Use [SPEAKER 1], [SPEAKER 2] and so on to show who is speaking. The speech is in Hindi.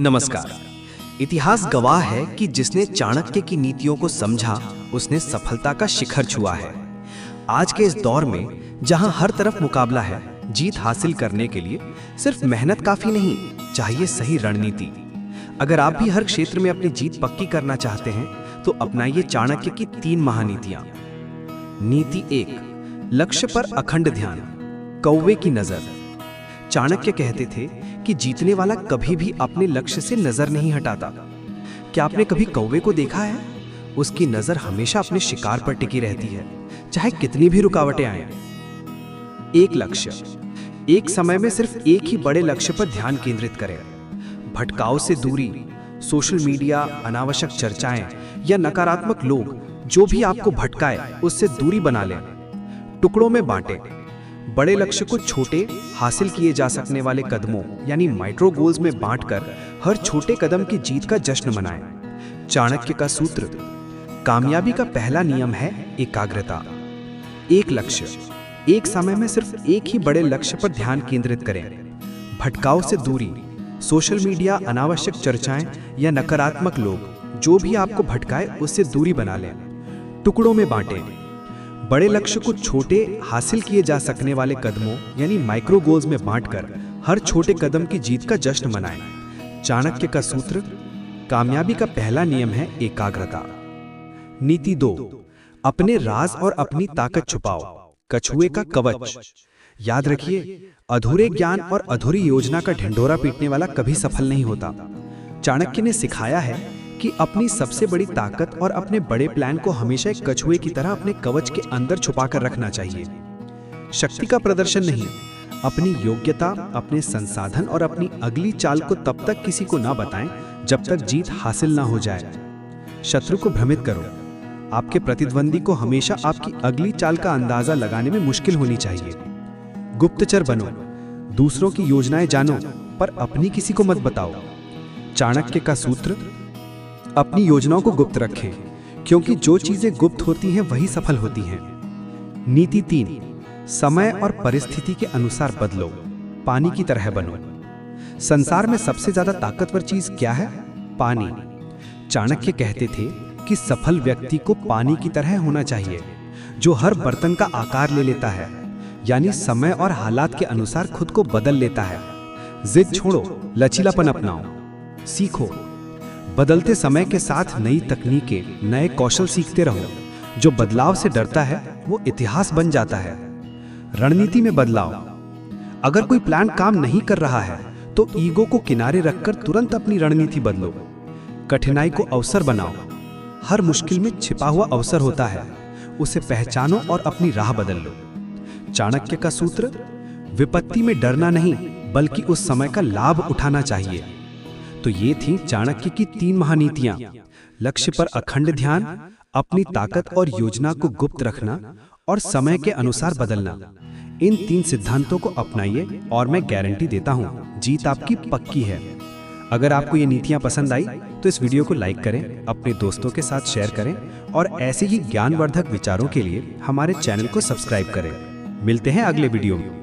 [SPEAKER 1] नमस्कार। इतिहास गवाह है कि जिसने चाणक्य की नीतियों को समझा उसने सफलता का शिखर छुआ है। आज के इस दौर में जहां हर तरफ मुकाबला है, जीत हासिल करने के लिए सिर्फ मेहनत काफी नहीं, चाहिए सही रणनीति। अगर आप भी हर क्षेत्र में अपनी जीत पक्की करना चाहते हैं तो अपनाइए चाणक्य की 3 महानीतियां। नीति 1, लक्ष्य पर अखंड ध्यान, कौवे की नजर। चाणक्य कहते थे कि जीतने वाला कभी भी अपने लक्ष्य से नजर नहीं हटाता। क्या आपने कभी कौवे को देखा है? उसकी नजर हमेशा अपने शिकार पर टिकी रहती है, चाहे कितनी भी रुकावटें आएं। एक लक्ष्य, एक समय में सिर्फ एक ही बड़े लक्ष्य पर ध्यान केंद्रित करें। भटकाव से दूरी, सोशल मीडिया, अनावश्यक चर्चाएं या नकारात्मक लोग जो भी आपको भटकाए उससे दूरी बना लें। टुकड़ों में बांटें। बड़े लक्ष्य को छोटे, हासिल किए जा सकने वाले कदमों यानी माइक्रो गोल्स में बांटकर हर छोटे कदम की जीत का जश्न मनाएं। चाणक्य का सूत्र, कामयाबी का पहला नियम है एकाग्रता। एक लक्ष्य, एक समय में सिर्फ एक ही बड़े लक्ष्य पर ध्यान केंद्रित करें। भटकाव से दूरी, सोशल मीडिया, अनावश्यक चर्चाएं या नकारात्मक लोग जो भी आपको भटकाए उससे दूरी बना लें। टुकड़ों में बांटें। बड़े लक्ष्य को छोटे, हासिल किए जा सकने वाले कदमों यानी माइक्रो गोल्स में बांटकर हर छोटे कदम की जीत का जश्न मनाएं। चाणक्य का सूत्र, कामयाबी का पहला नियम है एकाग्रता। नीति 2, अपने राज और अपनी ताकत छुपाओ, कछुए का कवच। याद रखिए, अधूरे ज्ञान और अधूरी योजना का ढिंढोरा पीटने वाला कभी सफल नहीं होता। चाणक्य ने सिखाया है कि अपनी सबसे बड़ी ताकत और अपने बड़े प्लान को हमेशा एक कछुए की तरह अपने कवच के अंदर छुपाकर रखना चाहिए। शक्ति का प्रदर्शन नहीं, अपनी योग्यता, अपने संसाधन और अपनी अगली चाल को तब तक किसी को ना बताएं जब तक जीत हासिल ना हो जाए। शत्रु को भ्रमित करो। आपके प्रतिद्वंदी को हमेशा आपकी अगली चाल का अंदाजा लगाने में मुश्किल होनी चाहिए। गुप्तचर बनो, दूसरों की योजनाएं जानो पर अपनी किसी को मत बताओ। चाणक्य का सूत्र, अपनी योजनाओं को गुप्त रखें, क्योंकि जो चीजें गुप्त होती हैं वही सफल होती हैं। नीति 3, समय और परिस्थिति के अनुसार बदलो, पानी की तरह बनो। संसार में सबसे ज्यादा ताकतवर चीज क्या है? पानी। चाणक्य कहते थे कि सफल व्यक्ति को पानी की तरह होना चाहिए, जो हर बर्तन का आकार ले लेता है, यानी समय और हालात के अनुसार खुद को बदल लेता है। जिद छोड़ो, लचीलापन अपनाओ। सीखो, बदलते समय के साथ नई तकनीकें, नए कौशल सीखते रहो। जो बदलाव से डरता है वो इतिहास बन जाता है। रणनीति में बदलाव, अगर कोई प्लान काम नहीं कर रहा है तो ईगो को किनारे रखकर तुरंत अपनी रणनीति बदलो। कठिनाई को अवसर बनाओ, हर मुश्किल में छिपा हुआ अवसर होता है, उसे पहचानो और अपनी राह बदल लो। चाणक्य का सूत्र, विपत्ति में डरना नहीं बल्कि उस समय का लाभ उठाना चाहिए। तो ये थी चाणक्य की 3 महानीतियां। लक्ष्य पर अखंड ध्यान, अपनी ताकत और योजना को गुप्त रखना और समय के अनुसार बदलना। इन 3 सिद्धांतों को अपनाइए और मैं गारंटी देता हूं, जीत आपकी पक्की है। अगर आपको ये नीतियां पसंद आई तो इस वीडियो को लाइक करें, अपने दोस्तों के साथ शेयर करें और ऐसे ही ज्ञानवर्धक विचारों के लिए हमारे चैनल को सब्सक्राइब करें। मिलते हैं अगले वीडियो में।